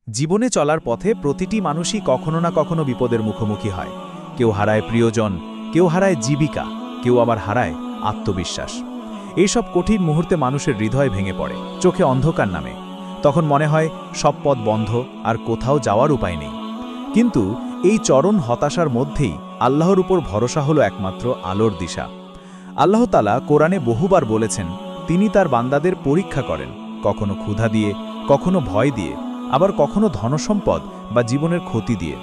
জীবনে চলার পথে প্রতিটি মানুষই কখনো না কখনো বিপদের মুখোমুখি হয়। কেউ হারায় প্রিয়জন, কেউ হারায় জীবিকা, কেউ আবার হারায় আত্মবিশ্বাস। এইসব কঠিন মুহূর্তে মানুষের হৃদয় ভেঙে পড়ে, চোখে অন্ধকার নামে। তখন মনে হয় সব পথ বন্ধ, আর কোথাও যাওয়ার উপায় নেই। কিন্তু এই চরম হতাশার মধ্যেই আল্লাহর উপর ভরসা হলো একমাত্র আলোর দিশা। আল্লাহ তাআলা কোরআনে বহুবার বলেছেন, তিনি তার বান্দাদের পরীক্ষা করেন, কখনো ক্ষুধা দিয়ে, কখনো ভয় দিয়ে, আবার কখনো ধনসম্পদ বা জীবনের ক্ষতি দিয়ে।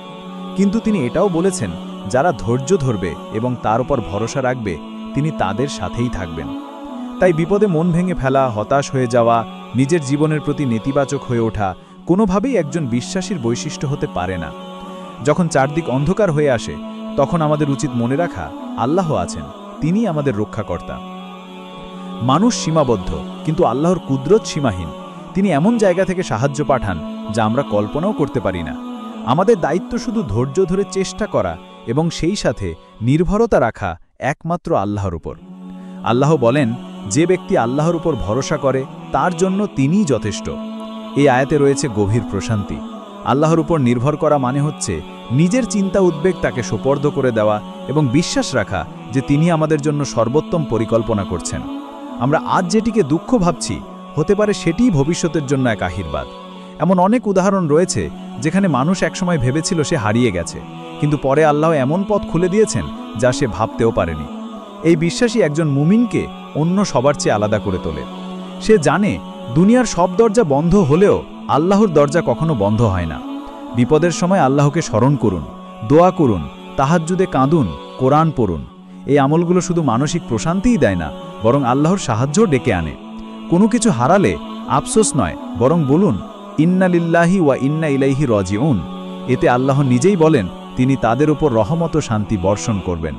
কিন্তু তিনি এটাও বলেছেন, যারা ধৈর্য ধরবে এবং তার উপর ভরসা রাখবে, তিনি তাদের সাথেই থাকবেন। তাই বিপদে মন ভেঙে ফেলা, হতাশ হয়ে যাওয়া, নিজের জীবনের প্রতি নেতিবাচক হয়ে ওঠা কোনোভাবেই একজন বিশ্বাসীর বৈশিষ্ট্য হতে পারে না। যখন চারদিক অন্ধকার হয়ে আসে, তখন আমাদের উচিত মনে রাখা, আল্লাহ আছেন, তিনি আমাদের রক্ষাকর্তা। মানুষ সীমাবদ্ধ, কিন্তু আল্লাহর কুদরত সীমাহীন। তিনি এমন জায়গা থেকে সাহায্য পাঠান যা আমরা কল্পনাও করতে পারি না। আমাদের দায়িত্ব শুধু ধৈর্য ধরে চেষ্টা করা এবং সেই সাথে নির্ভরতা রাখা একমাত্র আল্লাহর উপর। আল্লাহ বলেন, যে ব্যক্তি আল্লাহর উপর ভরসা করে তার জন্য তিনিই যথেষ্ট। এই আয়াতে রয়েছে গভীর প্রশান্তি। আল্লাহর উপর নির্ভর করা মানে হচ্ছে নিজের চিন্তা উদ্বেগ তাকে সোপর্দ করে দেওয়া এবং বিশ্বাস রাখা যে তিনি আমাদের জন্য সর্বোত্তম পরিকল্পনা করছেন। আমরা আজ যেটিকে দুঃখ ভাবছি, হতে পারে সেটিই ভবিষ্যতের জন্য এক আশীর্বাদ। এমন অনেক উদাহরণ রয়েছে যেখানে মানুষ একসময় ভেবেছিল সে হারিয়ে গেছে, কিন্তু পরে আল্লাহ এমন পথ খুলে দিয়েছেন যা সে ভাবতেও পারেনি। এই বিশ্বাসই একজন মুমিনকে অন্য সবার চেয়ে আলাদা করে তোলে। সে জানে দুনিয়ার সব দরজা বন্ধ হলেও আল্লাহর দরজা কখনো বন্ধ হয় না। বিপদের সময় আল্লাহকে স্মরণ করুন, দোয়া করুন, তাহাজ্জুদে কাঁদুন, কোরআন পড়ুন। এই আমলগুলো শুধু মানসিক প্রশান্তিই দেয় না, বরং আল্লাহর সাহায্যও ডেকে আনে। কোনো কিছু হারালে আফসোস নয়, বরং বলুন, ইন্না লিল্লাহি ওয়া ইন্না ইলাইহি রাজিউন। এতে আল্লাহ নিজেই বলেন তিনি তাদের উপর রহমত ও শান্তি বর্ষণ করবেন।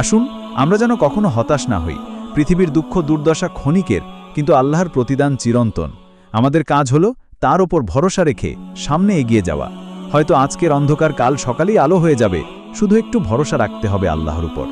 আসুন আমরা যেন কখনো হতাশ না হই। পৃথিবীর দুঃখ দুর্দশা ক্ষণিকের, কিন্তু আল্লাহর প্রতিদান চিরন্তন। আমাদের কাজ হলো তার উপর ভরসা রেখে সামনে এগিয়ে যাওয়া। হয়তো আজকের অন্ধকার কাল সকালেই আলো হয়ে যাবে, শুধু একটু ভরসা রাখতে হবে আল্লাহর উপর।